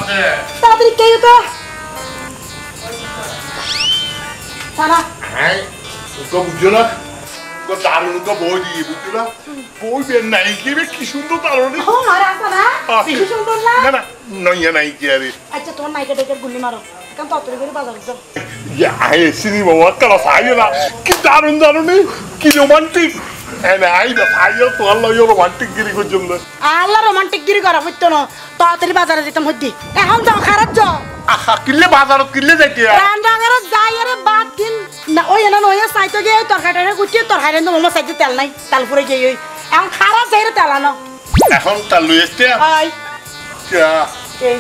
আছে তাড়াতাড়ি কে তো সারা হ্যাঁ তো বুঝছো না তো দারুণ তো বই দিয়ে বুঝছো না বই বের নাই কি সুন্দর দারুণ ও আর আসা না বেশি সুন্দর না না না নইয়া নাই কি আরে আচ্ছা তোমার নাইকে ডেকে গুলি মারো কারণ ততরি করে বাজার যাও ইয়া আই সিনেমা ওয়াক্কালা সাইলা কি দারুণ কি রোমান্টিক এনে আইদা সাইয়া তো আল্লাহ রোমান্টিক গিরি করছন্দ আল্লাহ রোমান্টিক গিরি করা হইতো না তাড়াতাড়ি বাজারে যেতাম হইদি এখন যাও খারাপ যাও আহা কিল্লে বাজারত কিল্লে যাইতে রান্নাঘরে যাই আরে বাদ দিন না ওই না ওই সাইতে গিয়ে তরকারিটা গুছিয়ে তরকারি তো মোমো সাইতে তেল নাই তেল পুরে গিয়ে ওই এখন খারাপ যাই রে তেল আনো এখন তার লই আসতে আই এই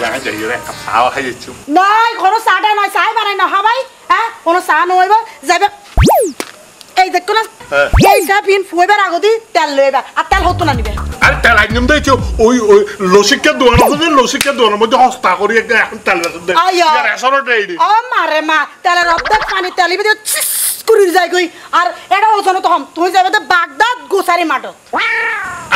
জায়গা যাই রে খাওয়া খাই যাচ্ছ নাই কোনো চাটা নয় চাই বানাই না হবাই হ্যাঁ কোনো চা নইব যাইবে এই দেখো না এই চা পিন ফুয়েবার আগদি তেল লইবা আর তেল হতো না নিবে আরে তেল আইনম দেইছো ওই লসিকের দোকান আছে লসিকের দোকানের মধ্যে হস্তা করি এখন তেল দে রেশনটা এইডি ও মারে মা তেলের অর্ধেক পানি তেল ইবে করে যাই কই আর এটা ওজন তো হম তুই যাবে তো বাগদাদ গোসারি মাটো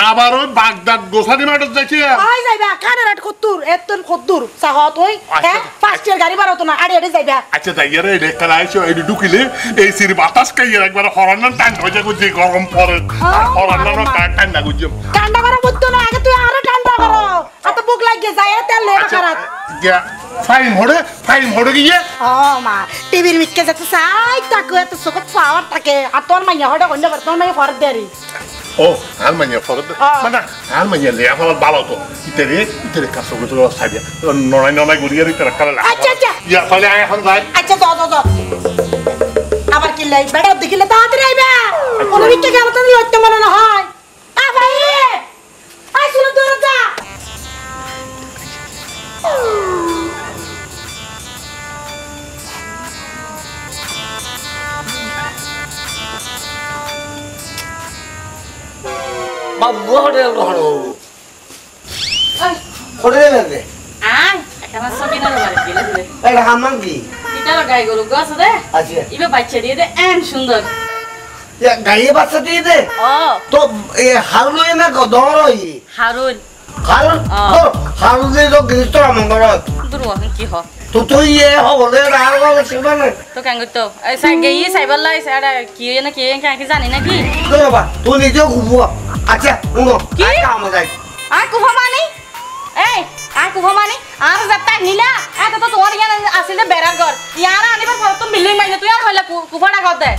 আবার ওই বাগদাদ গোসারি মাটো যাইছে আই যাইবা কানে রাত কত্তুর এতন কত্তুর সাহত হই হ্যাঁ ফার্স্ট ইয়ার গাড়ি বারো তো না আড়ে আড়ে যাইবা আচ্ছা তাই রে এটা কাল আইছো এইডি ঢুকিলে এই সির বাতাস কাইয়ে একবার হরান্নান টান হয়ে যায় যে গরম পড়ে হরান্নান ঠান্ডা গুজে ঠান্ডা করা বুঝতো না আগে তুই আরো ঠান্ডা করো এত বুক লাগিয়ে যায় তেল লেবা খারাপ ফাইন হড়ে গিয়ে ও মা টিভির মিটকে যাচ্ছে সাই তাকো এত সকত পাওয়ার থাকে আর তোর মাইয়া হড়া কইনা বার তোর মাইয়া ফরদ দেরি ও আর মাইয়া ফরদ মানে আর মাইয়া লে আমার ভালো তো ইতেরে কাছে তো সাইয়া নয় গুড়িয়ে রিতে রাখা লাগে আচ্ছা ইয়া তাহলে এখন যাই আচ্ছা দাও আবার কি লাই বেড়া দেখিলে তাড়াতাড়ি আইবা কোন মিটকে গেল তো লইতে মনে না হয় আ ভাই আই শুনো তোর যা বাবু হড়ে হড়ো হড়ে লাগে আই এখানে সকিনা বাড়ি গেলে দিলে এটা হামান কি এটা গাই গরু গাছ দে আচ্ছা ইবে বাচ্চা দিয়ে দে এন সুন্দর ইয়া গায়ে বাচ্চা দিয়ে দে ও তো এ হারলো না গদরই হারুন হারু দিয়ে তো গৃহস্থ আমঙ্গল দুরুয়া কি হ তো তুই এ হবলে রাল গল সেবানে তো কেন তো এই সাই গেই সাইবাল্লাই সাড়া কি না কি জানি না কি তো বাবা তুই নিজে ঘুরবো আচ্ছা উনো কি কাম যাই আর কুফা মানি এই আর কুফা মানি আর যাত্তা নিলা এত তো তোমার ইয়ান আসিলে বেরার ঘর ইয়ারা আনিবার পর তো বিল্ডিং মাইনে তুই আর হইলা কুফাটা কর দে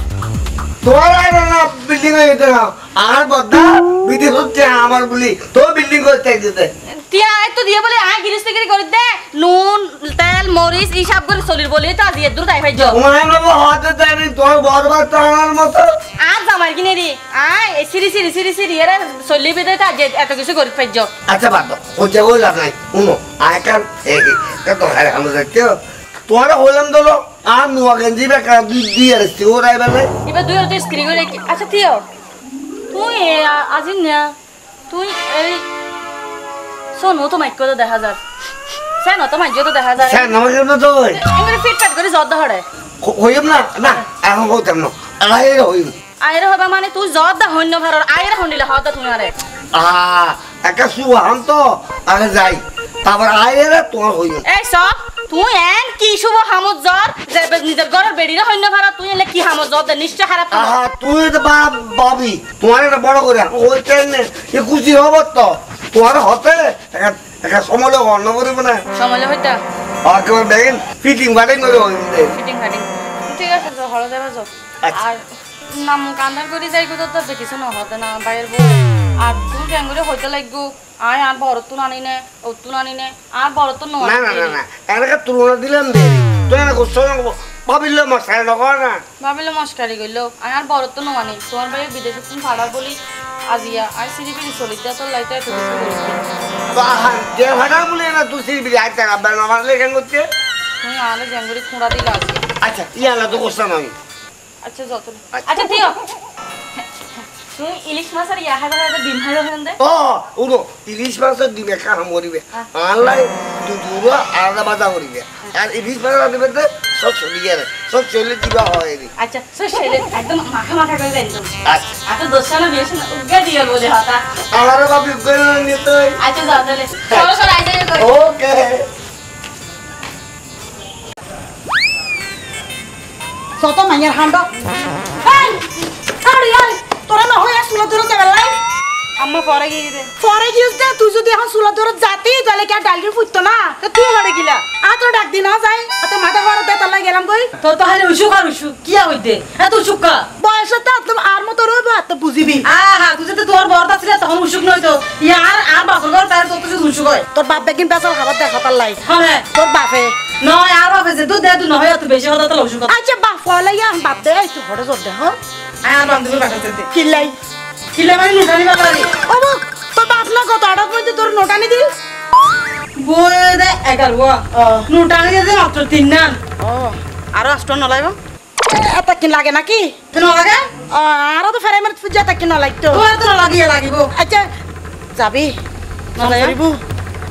তোর না বিল্ডিং এ যেতে না আর বদ্দা বিদেশ হচ্ছে আমার বলি তো বিল্ডিং করতে দিতে তিয়া এত দিয়ে বলে আ গিরিস্তিগিরি করে দে নুন তেল মরিচ এই সব করে চলির বলি তো আজ এদুর তাই ভাইজো তোমার না হাতে দেনি তোর বরবার টানার মতো আর জামার কিনে রি আয় সিরি এর চলি বিদে তো আজ এত কিছু করে ভাইজো আচ্ছা বাদ হচ্ছে ওই লাভ নাই উনো আয়কার তো হারে আমরা দেখতে তোর হলাম দলো আর নুয়া গেঞ্জি বেকা দিয়ে আসছি ওর আইবার নাই এবার দুই তো স্ক্রিন করে আচ্ছা তিও তুই আজিন না তুই এই শোনো তো মাইক করে দেখা যার সেন তো মাইক তো দেখা যায় স্যার নমস্কার তো তুই এমনি ফিট ফাট করে জদ হড়ে হইম না না এখন হইতাম না আইরে হইম আইরে হবা মানে তুই জদ দা হন্য ভারর আইরে হন্ডিলে হদা তুমি আরে একা সুহাম তো আগে যাই তারপর আইরে তোমার হইম এই সব তুই এন কি শুভ হামত জ্বর যে নিজের ঘরের বেড়িরে হন্য ভারর তুই এলে কি হামত জ্বর দে নিশ্চয় খারাপ তুই তো বাবি তোমার এটা বড় করে ওই ট্রেনে এ খুশি হব তো তোমার হতে একা সময় অন্য করিব না সময় হইতা আর কেবল দেখেন ফিটিং বাটিং করে ফিটিং ফাটিং ঠিক আছে তো হলো যাবে যাও আর নাম কান্দার করে যাই গো তো দেখিছ না হতে না বাইরের বউ আর তুই ক্যাঙ্গুরে হইতে লাগগো আয় আর বড়তুন আনি নে ওতুন আনি নে আর বড়তুন ন না না না এনেকে তুলনা দিলাম দে তুই না কষ্ট ভাবিলে মশাই নকর না ভাবিলে মস্কারি গইলো আর বড়তুন আনি তোমার ভাই বিদেশে তুমি ভাড়া বলি আজিয়া আর সিরিবিরি চলি দিয়া তোর লাইতে এত কিছু করিস যে ভাড়া বলি না তুই সিরিবি আই টাকা বের না মারলে কেন করতে তুই আলে জ্যাঙ্গুরি খুঁড়া দিলা আছে আচ্ছা ইয়া না তো কষ্ট নয় আচ্ছা যত আচ্ছা দিও তুমি ইলিশ মাছের ইয়া খাইবা ডিম খাইবা দে উনো ইলিশ মাছের ডিম একা হাম করিবে আনলাই দুধুর আলাদা বাজা করিবে আর ইলিশ মাছ আনবে সব চলে গেলে সব চলে দিবা হয় আচ্ছা সো ছেলে একদম মাখা মাখা করে দেন আচ্ছা আচ্ছা দোসানা বেশি না উগা দিয়া বলে হাতা আমার বাবু করে নিতে আচ্ছা যাও তাহলে চলো চলো আইতে কই ওকে যত মাইয়ার হান্ড এই আরে আরে তোরা না হয় সুলা দূর যাবে লাই আম্মা পরে গিয়ে দে পরে গিয়েছ দে তুই যদি এখন সুলা দূর যাতেই তাহলে কি আর ডালগি ফুটতো না তো তুই ঘরে গিলা আ তো ডাক দি না যায় তো মাথা ঘরে দে তালাই গেলাম কই তোর তো খালি উসুক আর উসুক কি হইতে এত উসুক কা বয়স তো একদম আর মতো রইব আর তো বুঝিবি আহা তুই তো তোর বড়টা ছিল তখন উসুক নয় তো ইয়ার আর বাপর ঘর তার তো তুই উসুক হয় তোর বাপ বেগিন পেছাল খাবার দেখা তার লাই হ্যাঁ তোর বাপে নয় আর বাপে যে তুই দে তুই নয় তুই বেশি হতা তো উসুক আচ্ছা বাপ ফলাইয়া বাপ দে তুই ঘরে জোর দে হ্যাঁ আর বান্ধবী পাঠাতে দে কিলাই কিলে মানে নুটানি বাবারি ও তোর বাপ না কত আড়ত মধ্যে তোর নোটানি দিল বই দে 11 নুটানি দে মাত্র 3 না ও আর আষ্ট নলাইব এটা কি লাগে নাকি কেন লাগে আর তো ফেরাই মার পূজা তা কি না লাগতো তোর তো লাগিয়ে লাগিব আচ্ছা যাবি না যাইবু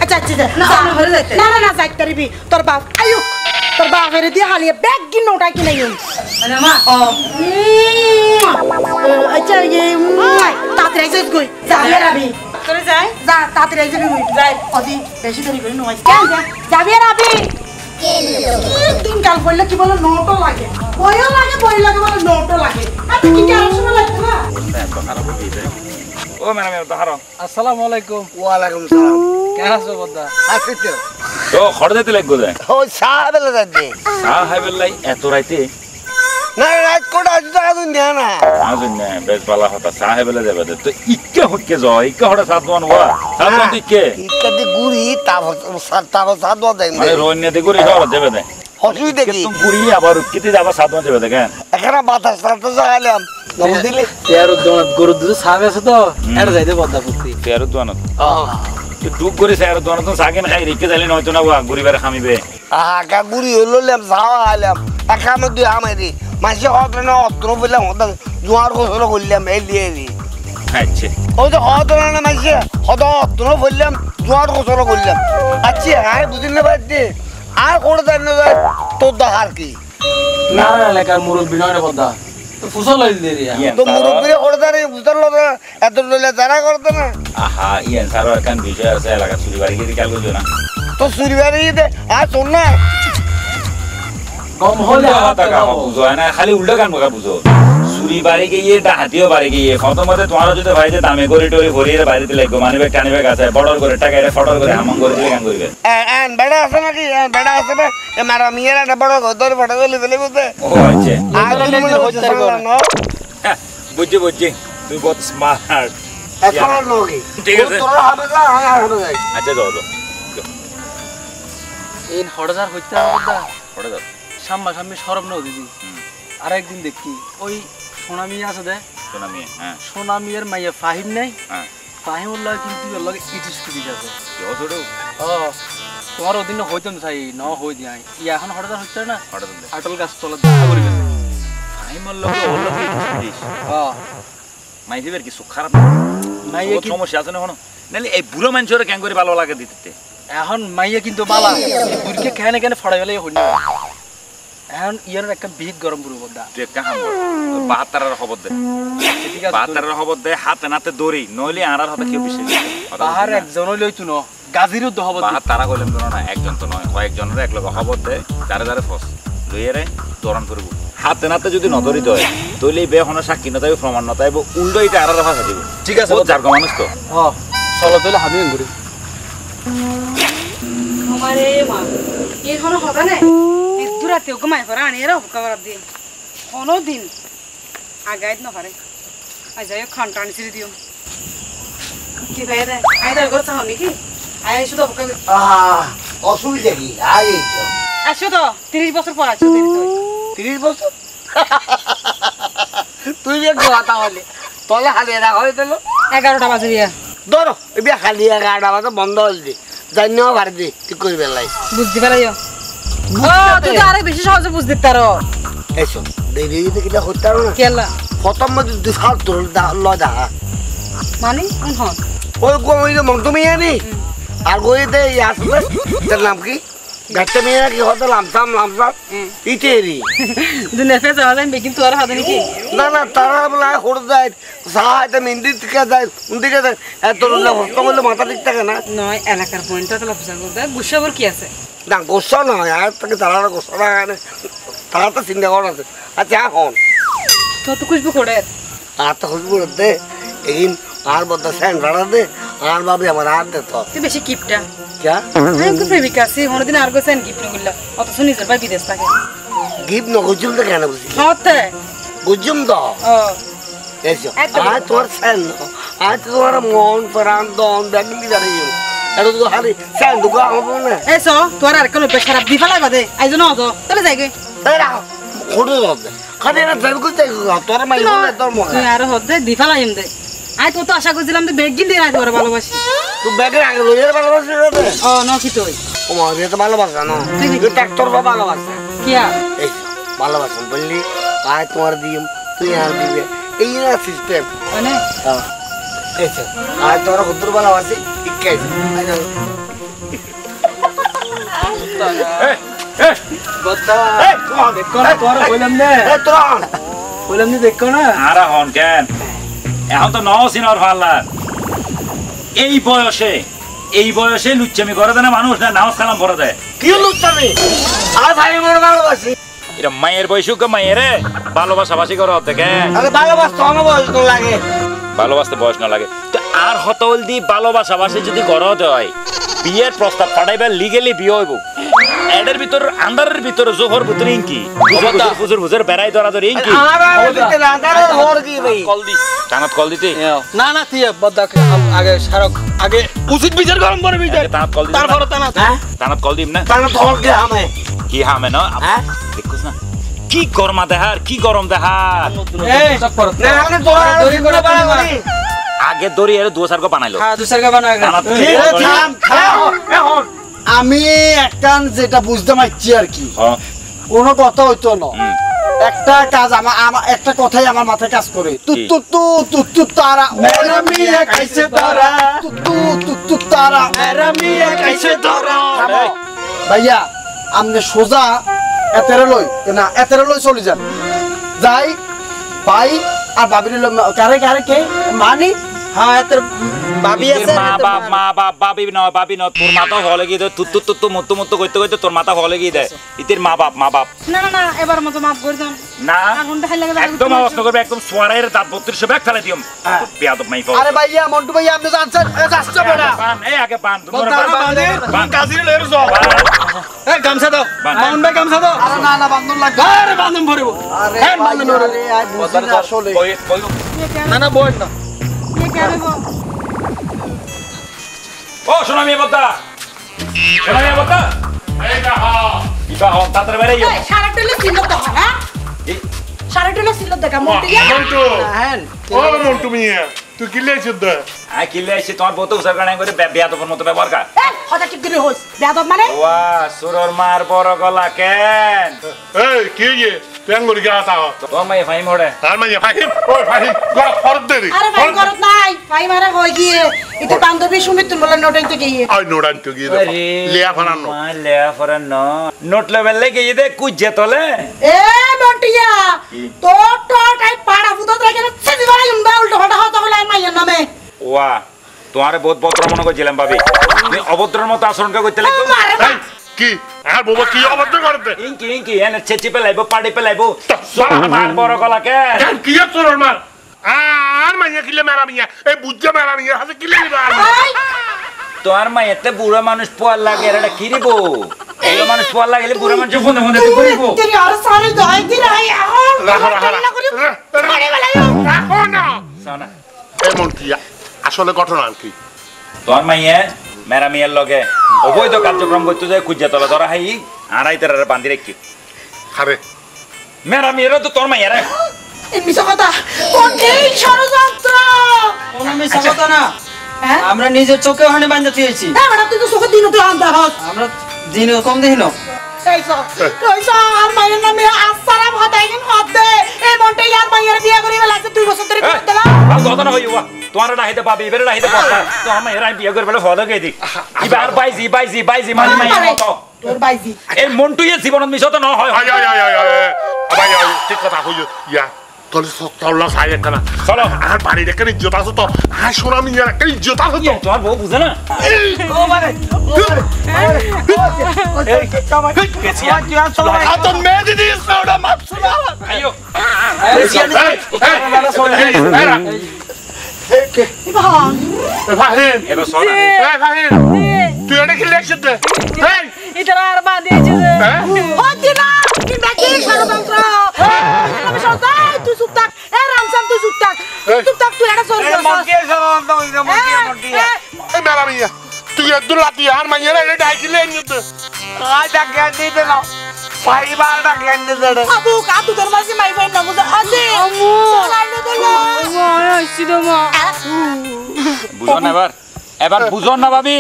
আচ্ছা আচ্ছা যা না আমি ঘরে যাইতে না না না যাইতে পারবি তোর বাপ আয়ুক তোর বাপের দিয়ে হালিয়ে ব্যাগ কি নোটা কি নাই মানে মা আচ্ছা এই তাড়াতাড়ি যাইস কই যাবি রাবি করে যাই যা তাড়াতাড়ি যাবি কই যাই অদি বেশি দেরি করি নয় কেন যা যাবি রাবি দিন কাল করলে কি বলে নোটও লাগে বইও লাগে বই লাগে বলে নোটও লাগে আচ্ছা কি কারণ সময় লাগতো না ও ম্যাডাম দাঁড়াও আসসালামু আলাইকুম ওয়ালাইকুম সালাম কেন আছো বদ্দা আছি তো তো খড় দিতে লাগবো যায় ও সাবেলা যাচ্ছে চা খাইবেল লাই এত রাইতে না রাত কোটা আজ তো আগুন দেয় না আজুন না বেশ বালা হতা চা খাইবেলে যাবে তো ইক্কে হটকে যাও ইক্কে হটা সাত মান হওয়া সাত মান ইক্কে ইত্যাদি গুড়ি তারপর সাত বাদ দেয় মানে রোহিণীতে করে যাওয়া যাবে না হসুই দেখি তুমি গুড়ি আবার উৎকিতে যাবা সাত মান যাবে দেখেন এখানে বাতাস টাতাস আইলাম দিলে তেয়ার উদ্যম গরুর দুধ সাবে আছে তো এটা যাইতে বদ্দা ফুটতি তেরো দোয়ানত ডুব করে তেরো দোয়ানত সাকেন খাই রেখে যাইলে নয়তো না গরিবের খামিবে আকা গুড়ি হলো যাওয়া আইলাম একা আমি দুই আমারি মাসে হত না অত্র বললাম হত জোয়ার গোসল করলাম এই দিয়ে আচ্ছা ওই তো হত না মাসে হত অত্র বললাম জোয়ার গোসল করলাম আচ্ছা আর দুদিন না বাদ দে আর করে দেন না তোর দেখার কি না না এলাকার মুরব্বী নয় রে বদ্দা তো ফুসল লইল দে রিয়া তো মুরব্বী করে দেন বুঝতে না এত লইলে যারা করতে না আহা ইয়ান সারো একান বিষয় আছে এলাকা চুরি বাড়ি গিয়ে কাল করছো না তো সুরিবারে দে আর শোন না কম হলে টাকা বুঝো না খালি উল্টা কান বকা বুঝো চুরি বাড়ি গিয়ে ডাহাতিও বাড়ি গিয়ে প্রথমতে তোমার যদি ভাই যে দামে করে টরি ভরিয়ে বাড়িতে লাগবে মানিবে টানিবে গাছে বড়র করে টাকা এটা ফটর করে হামং করে দিলে কান করবে এন বেড়া আছে নাকি বেড়া আছে না এ মারা মিয়ার একটা বড় ঘর ফটো গলি দিলে বুঝতে ও আচ্ছা আর তুমি মনে হচ্ছে না বুঝছি বুঝছি তুই বহুত স্মার্ট এখন নকি ঠিক আছে। তোরা হবে না আমি হবে যাই আচ্ছা যাও যাও এই হড়জার হইতে বদ্দা ফটো যাও সাম্মা সাম্মি সরব ন দিদি আর একদিন দেখি ওই সোনামি আছে দে শোনা মেয়ে হ্যাঁ সোনামিয়ার মাইয়া ফাহিম নাই হ্যাঁ ফাহিমুল্লাহ কিন্তু ওর লগে ইটিস পিটিস আছে কেউ ছোট ও তোমার ওদিন হইতাম চাই ন হই দিয়াই ইয়া এখন হঠাৎ হচ্ছে না ফটো দিলে আটল গাছ তলা দেখা করি গেছে আমি মল্ল ওর লোক দিস ও মাইদিবের কিছু খারাপ মাইয়া বহুত কি সমস্যা আছে না কোনো নাহলে এই বুড়ো মানুষের ক্যাং করে ভালো লাগে দিতে এখন মাইয়া কিন্তু বালা বুড়কে কেন কেন ফড়াই গেলে হই না এখন ইয়ার একটা বিগ গরম পুরো বদা তুই একটা কাম কর 72 খবর দে ঠিক আছে 72 খবর দে হাতে নাতে দৌড়ি নইলে আনার হাতে কেউ পিছিয়ে যাবে বাহার একজন লইতু ন গাজিরও তো হবো 72 কইলাম তো না একজন তো নয় কয়েকজনের এক লগে খবর দে যারে যারে ফস লইয়ে রে দৌড়ান করব হাতে নাতে যদি নদরি দয় তইলে বে হন সাক্ষী না তাই প্রমাণ না তাইব উল্টো এটা আরার ভাষা দিব ঠিক আছে যার মানুষ তো ও চলো তাহলে আমি ঘুরি আমারে মা এই হলো হবে না এই দুরাতে ঘুমাই পড়া আনি এরা হুকাবার দি কোনো দিন আগাইত না পারে আজ যাই খান টান ছিড়ে দিও কি ভাই রে আই দর করছ আমি কি আই শুধু হুকা অসুবিধা কি আগে আসো তো 30 বছর পর আসো 30 বছর তুই যে কথা বলে তলে হালিয়ে রাখা হয়ে দিল 11টা বাজে দিয়া ধরো এবার খালি 11টা বাজে বন্ধ হয়ে দি জানিও ভাড়ি দি ঠিক করে বেলাই বুঝতে পারাইও ও তুই তো আরে বেশি সহজে বুঝতে পারো এসো দেরি দিতে কিটা হতে পারো না কেলা প্রথম মধ্যে দুফাল তোর দেখা মানে হন ওই ওই যে মন্টু মেয়ে নি আর গইতে আসবে তার নাম কি গাছটা মেয়ে কি হতো লামসাম ইটেরি দুনিয়া ফেসে আছেন বেকিন তোর হাতে নাকি না না তারা বলা হড় যায় সাহায্য মিন্দি থেকে যায় উন্দিকে যায় এত হস্ত বললে মাথা ঠিক থাকে না নয় এলাকার পয়েন্টটা তো অফিসার করতে গুসাবর কি আছে না গোসা নয় আর থেকে তারা গোসা না তারা তো চিন্তা করা আছে আচ্ছা হন তো তো খুশবু করে আর তো খুশবু দে এদিন আর বলতে স্যান্ড ভাড়া দে আর ভাবি আমার আর দে তো তুই বেশি কিপটা क्या আমি তো প্রেমিকা আছি কোনদিন আর গোছেন গিফট নিগুলা অত শুনিস ভাই বিদেশ থাকে গিফট ন গুজুম তো কেন বুঝি হতে গুজুম তো ও এসো আজ তোর স্যান্ড আজ তোমার মন প্রাণ দন ব্যাগলি দাঁড়িয়ে এটা তো হারি স্যান্ড দুগা হবে না এসো তোর আর কোন পেশারা দিফালাই বাদে আইজ না তো তাহলে যাই গে এরা খড়ে হবে খালি না যাই করতে তোর মাই না তোর মন তুই আর হতে দিফালাই এমদে আই তো আশা করছিলাম যে বেগ গিলি আই তোর ভালোবাসি তুই ব্যাগের আগে লইয়ে ভালোবাসি রে ও ন কি তুই ও মা রে তো ভালোবাসা না তুই ট্রাক্টর বা ভালোবাসা কি আর এই ভালোবাসা বললি আয় তোমার দিম তুই আর দিবে এই না সিস্টেম মানে এসো আয় তোরা কত ভালোবাসি ইকে বত্তা দেখো না তোর কইলাম না এ তোরা কইলাম না দেখো না আরা হন কেন এখন তো নসিনর ফাল্লা এই বয়সে লুচ্চামি করে দেয় না মানুষ না নামাজ কালাম পড়ে দেয় কি লুচ্চামি আর ভাই মনে ভালোবাসি এটা মায়ের বয়সে মায়ের ভালোবাসাবাসি করে হতে কেন আরে ভালোবাসতো আমার বয়স তো লাগে ভালোবাসতে বয়স না লাগে তো আর হতল দি ভালোবাসাবাসি যদি গড় হতে হয় বিয়ের প্রস্তাব পাঠাইবার লিগেলি বিয়ে হইব এদের ভিতর আন্দারের ভিতর জোহর ভিতরে ইনকি ফুজুর বেড়াই ধরা ধরে ইনকি আর আদারে হর কি ভাই কল দি টানাত কল দিতে না না তুই বদ্দা আগে সারক আগে উচিত বিচার গরম করে বিচার টানাত কল দিম তারপর টানাত টানাত কল দিম না তাহলে তোর কি হামে কি হামে না দেখুস না কি গরমা দেহার কি গরম দেহার এই সব করত না মানে তোরা দড়ি করে বানাবি আগে দড়ি এর দুসার কো বানাইলো হ্যাঁ দুসারকে বানায় টানাত থাম থাম এখন আমি একটা যেটা বুঝতে পারছি আর কি হ্যাঁ কোনো কথা হইতো না একটা কাজ আমার একটা কথাই আমার মাথায় কাজ করে তুত্তু তারা মেরা মিয়া কাইছে তারা তুত্তু তারা মেরা মিয়া কাইছে তারা ভাইয়া আমনে সোজা এতেরে লই চলে যান যাই ভাই আর বাবির কারে কে মানি হ্যাঁ এতের বাবি আছে মা বাপ বাবি ন তোর মাথা হলে গিয়ে তুত্তু মুত্তু করতে তোর মাথা হলে গিয়ে দেয় ইতির মা বাপ না না না এবার মতো মাফ করে দাও না এখন দেখাই লাগে একদম আওয়াজ না করবে একদম সোয়ারের দাঁত 32 ব্যাগ ফেলে দিম বেয়াদব মাই পাও আরে ভাইয়া মন্টু ভাইয়া আপনি জানছেন আসছে বেটা বান এই আগে বান তোমরা বান কাজিরে লয়ের যাও এই গামছা দাও মামুন ভাই গামছা দাও আরে না বান্ধন লাগবে আরে বান্ধন ভরিব আরে হ্যাঁ বান্ধন ভরিব আরে আই বুঝি না আসলে না বল না কে কেন গো ও শোনা মিয়া বদ্দা এই দেখা ইবা হন তাড়াতাড়ি বেরিয়ে যাও সারাটলে ছিল তো হ্যাঁ সারাটলে ছিল দেখা মন্টিয়া মন্টু হ্যাঁ ও মন্টু মিয়া তুই কি লেছিস দে আই কিলে আইছি তোমার বউতো সরকার করে বেয়াদবের মতো ব্যবহার কর কথা ঠিক করে হইস বেয়াদব মানে ওয়া সুরর মার বড় গলা কেন এই কি ইয়ে তেঙ্গুরি গা তা তোমার মাই ফাইম ওড়ে আর মাইয়া ফাহিম ওই ফাহিম গলা ফরদ দে আরে ভাই করত নাই ভাই মারা হই গিয়ে এটা বান্ধবী সুমিত তুমি বলে নোটেন থেকে গিয়ে আই নোডান তো গিয়ে লিয়া ফানানো লিয়া ফরানো নোট লেভেল লেগে ইদে কুজে তোলে এ মন্টিয়া তো টাই পাড়া ফুটো রাখে সেদি বাড়ি উন্ডা উল্টো ফাটা হতো বলে মাইয়ের নামে ওয়া তোমারে বহুত ভদ্র মনে করছিলাম ভাবি তুমি অভদ্রের মতো আচরণ করতে লাগো এই কি আর বাবা কি অবদ্ধ করতে ইনকি এনে চেচি পেলাইবো পাড়ি পেলাইবো সুরর মার বড় গলা কেন কেন কি তোর মার আর মাইয়া কিলে মেরা মিয়া এই বুজ্জা মেরা মিয়া হাতে কিলে নিবা তোমার মা এতে বুড়া মানুষ পোয়ার লাগে এটা কি দিব এই মানুষ পোয়ার লাগলে বুড়া মানুষ ফোনে ফোনে করিব তেরি আর সারে দই দি রাই এখন রাখো না শোনা এই মন্টিয়া আসলে ঘটনা কি তোমার মাইয়ে মেরা মিয়ার লগে অবৈধ কার্যক্রম করতে যায় খুঁজে তোলা ধরা হাই আড়াইটার বান্ধি রেখি আরে মেরা মিয়ারও তো তোর মাইয়া রে এই মিছা কথা কোন এই ষড়যন্ত্র কোনো মিছা কথা না হ্যাঁ আমরা নিজের চোখে ওখানে বান্ধা দিয়েছি না ম্যাডাম তুই তো চোখে দিন তো আনতা হস আমরা দিনে কম দেখি না এইসো আর মায়ের নামে আসারা ভাতাই কিন হদে এই মনটা ইয়ার মায়ের বিয়া করি বেলাছে 2 বছর ধরে বিয়া দিলা আর কথা না হইবা তোমার রাহিতে পাবি এবারে রাহিতে পাবা তো আমি এরাই বিয়া করে বেলা ফলো গেদি এবার বাইজি মানে মত তোর বাইজি এই মনটুয়ে জীবনত মিশত ন হয় আয় ঠিক কথা কইছো ইয়া তোলা সাই একটা চলো আর বাড়ির একটা ইজ্জত আছে তো আর সোনা মিয়ার একটা ইজ্জত আছে তো তোমার বউ বুঝে না ও মানে এই কামাই কেছিয়া আর তো মেয়ে দিদি সোনা মাপসুলা আইও ভান ফাহিম এবার সোনা ফাহিম তুই এটা কি লেখছিস এই এটা আর বাঁধিয়েছে হদি না কি নাকি ষড়যন্ত্র আমি সদাই তুই চুপ থাক এ রামসাম তুই চুপ থাক তুই এটা চল এই মেরা মিয়া তুই এত লাতি আর মাইয়া রে ডাইকিলে নিতে আবু কাতু তোর মাঝে মাই ভাই না বুঝা আছে আমু লাইনে দিলো মা আইছি রে মা বুঝন এবার বুঝন না ভাবি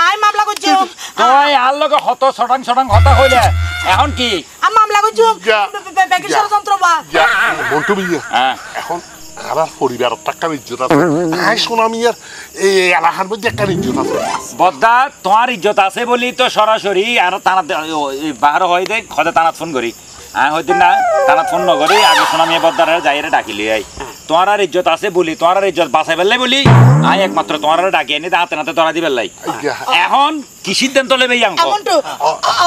আই মামলা করছি তুই আর লগে হত ছটাং হতা হইলে এখন কি আমি মামলা করছি বেকি ষড়যন্ত্র বা মন্টু মিয়া এখন আমার পরিবারের টাকা ইজ্জত আছে আই সোনা মিয়ার এই এলাকার মধ্যে একটা ইজ্জত আছে বদ্দা তোমার ইজ্জত আছে বলি তো সরাসরি আর টানা বাহার হয় দে খদে টানাত ফোন করি হয়তো না টানাত ফোন নকরি আগে সোনা মেয়ে বদ্দার যাইরে ডাকিলি আই তোমার আর ইজ্জত আছে বলি তোমার আর ইজ্জত বাঁচাই ফেললাই বলি আই একমাত্র তোমার আর ডাকি আনি হাতে নাতে ধরা দিবে লাই এখন কি সিদ্ধান্ত লেবে ইয়াং আমন্টু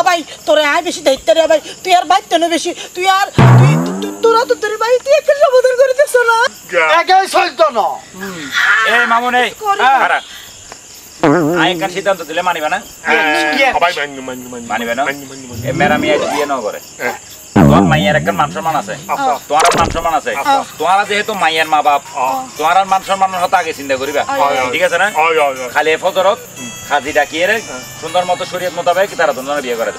ভাই তোরে আই বেশি দায়িত্ব রে ভাই তুই আর বাইতে না বেশি তুই আর তোরা তো তোর ভাই তুই একটা সমাধান করে দিছ না একাই চলতো না এই মামুন এই খারাপ আই কার সিদ্ধান্ত দিলে মানিবে না সবাই মানিবে না এ মেরা মিয়া বিয়ে ন করে তোমার মাইয়ার একটা মান সম্মান আছে তোমার মান সম্মান আছে তোমার যেহেতু মাইয়ার মা বাপ তোমার মান সম্মানের কথা আগে চিন্তা করিবা ঠিক আছে না খালি ফজরত হাজি ডাকিয়ে রে সুন্দর মতো শরীয়ত মোতাবেক তারা দুজনে বিয়ে করে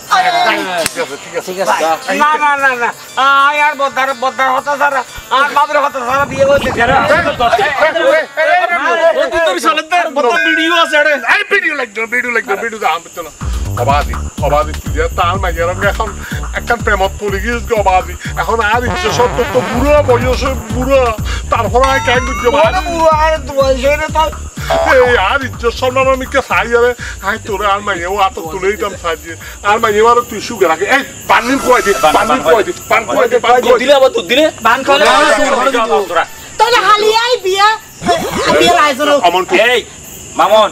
ঠিক আছে না আর বদ্দার হতা সারা আর বাবার হতা সারা বিয়ে হইছে ভিডিও আছে এই ভিডিও লাগবে দাম চলো অবাধি তার মাইয়ার এখন একটা প্রেমত পড়ে গিয়েছে অবাধি এখন আর ইচ্ছে সত্য তো বুড়ো বয়সে বুড়ো তারপরে আর কেন এই আর ইজ্জত সম্মান আমি কে চাই আরে আই তোরে আর মাইয়াও আত তুলে দিতাম সাজিয়ে আর মাইয়াও আর তুই সুগে রাখে এই বান্দিল কই দে দিলে আবার তো দিলে বান খলে তাহলে হালিয়াই বিয়া বিয়ের আয়োজন এই মামুন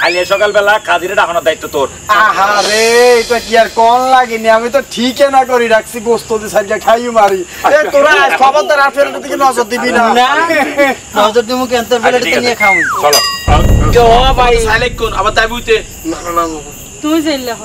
আলিয়া সকালবেলা কাজিরে ডাকানোর দায়িত্ব তোর আহারে এটা কি আর কোন লাগেনি আমি তো ঠিকই না করি রাখছি গোস্ত দিয়ে সাইজা খাইও মারি এ তোরা খবরদার আর ফেরত দিকে নজর দিবি না নজর দিমু কেন তোর প্লেটে নিয়ে খাও চলো জো ভাই আলাইকুম আবার তাই বুঝতে না তুই যাইলে হ